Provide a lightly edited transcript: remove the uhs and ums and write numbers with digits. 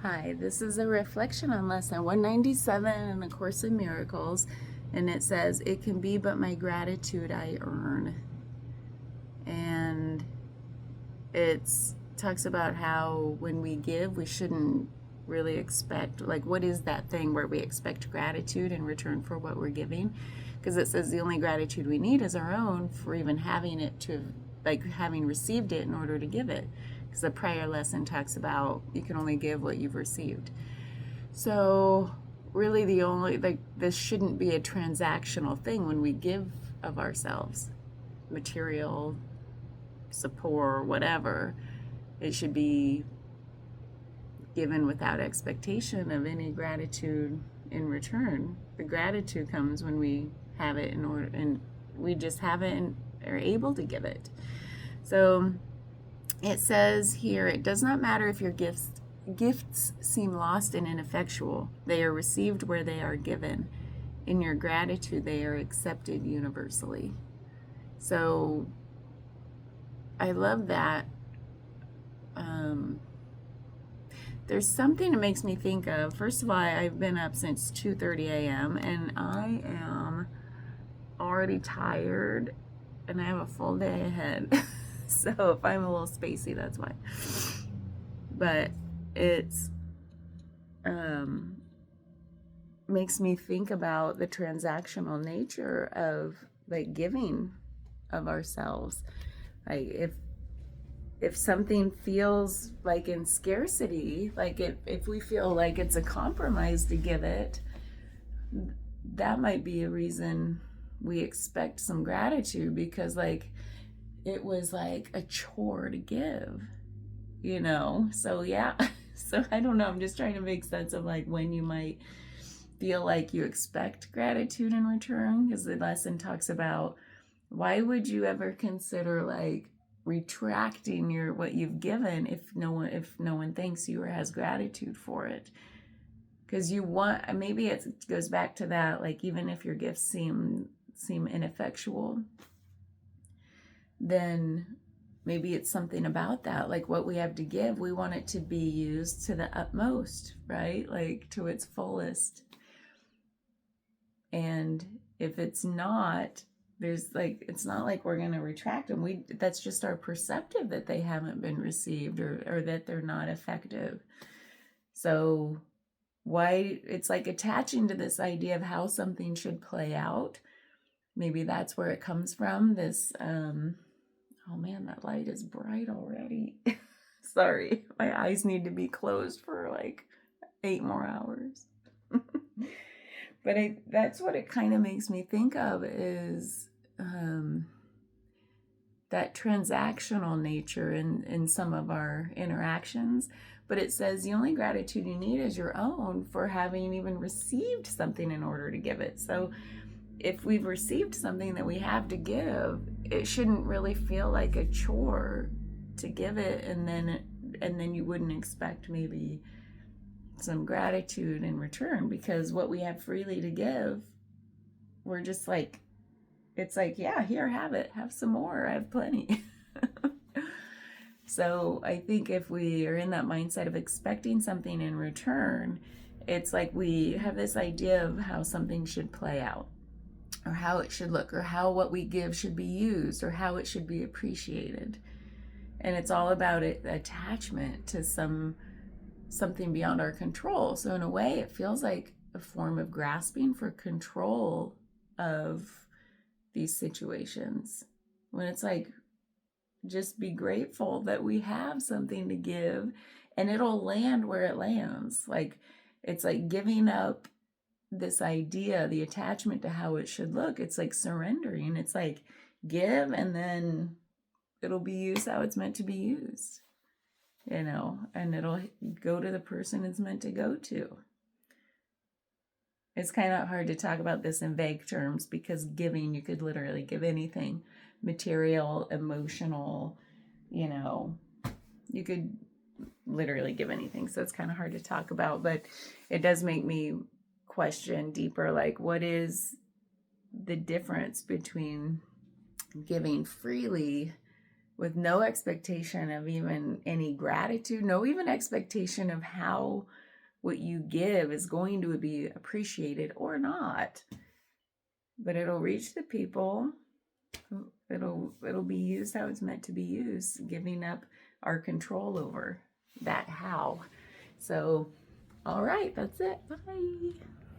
Hi, this is a reflection on lesson 197 in the Course in Miracles, and it says, "It can be but my gratitude I earn." And it talks about how when we give, we shouldn't really expect, like, what is that thing where we expect gratitude in return for what we're giving? Because it says the only gratitude we need is our own for even having it to, like, having received it in order to give it. Because the prior lesson talks about you can only give what you've received. So, really, the only, like, this shouldn't be a transactional thing when we give of ourselves, material, support, whatever. It should be given without expectation of any gratitude in return. The gratitude comes when we have it in order, and we just have it and are able to give it. So it says here, it does not matter if your gifts seem lost and ineffectual. They are received where they are given. In your gratitude, they are accepted universally. So I love that. There's something that makes me think of, first of all, I've been up since 2:30 a.m. and I am already tired and I have a full day ahead. So if I'm a little spacey, that's why. But it's makes me think about the transactional nature of, like, giving of ourselves. Like, if something feels like in scarcity, like if we feel like it's a compromise to give it, that might be a reason we expect some gratitude, because, like, it was like a chore to give. So yeah. So I don't know, I'm just trying to make sense of, like, when you might feel like you expect gratitude in return, because the lesson talks about, why would you ever consider, like, retracting what you've given if no one thanks you or has gratitude for it? Because you want, maybe it goes back to that, like, even if your gifts seem ineffectual, then maybe it's something about that, like what we have to give, we want it to be used to the utmost, right? Like, to its fullest. And if it's not, it's not like we're going to retract them. That's just our perceptive that they haven't been received, or that they're not effective. So why, it's like attaching to this idea of how something should play out. Maybe that's where it comes from. This, oh man, that light is bright already. Sorry, my eyes need to be closed for like 8 more hours. But that's what it kind of makes me think of, is that transactional nature in some of our interactions. But it says the only gratitude you need is your own for having even received something in order to give it. So if we've received something that we have to give, it shouldn't really feel like a chore to give it, and then you wouldn't expect maybe some gratitude in return, because what we have freely to give, we're just like, it's like, yeah, here, have it, have some more, I have plenty. So I think if we are in that mindset of expecting something in return, it's like we have this idea of how something should play out, or how it should look, or how what we give should be used, or how it should be appreciated. And it's all about attachment to something beyond our control. So in a way, it feels like a form of grasping for control of these situations, when it's like, just be grateful that we have something to give, and it'll land where it lands. Like, it's like giving up this idea, the attachment to how it should look. It's like surrendering. It's like, give, and then it'll be used how it's meant to be used, and it'll go to the person it's meant to go to. It's kind of hard to talk about this in vague terms, because giving, you could literally give anything, material, emotional, you could literally give anything. So it's kind of hard to talk about, but it does make me question deeper, like, what is the difference between giving freely with no expectation of even any gratitude, no even expectation of how what you give is going to be appreciated or not. But it'll reach the people. It'll be used how it's meant to be used, giving up our control over that how. So, all right, that's it. Bye.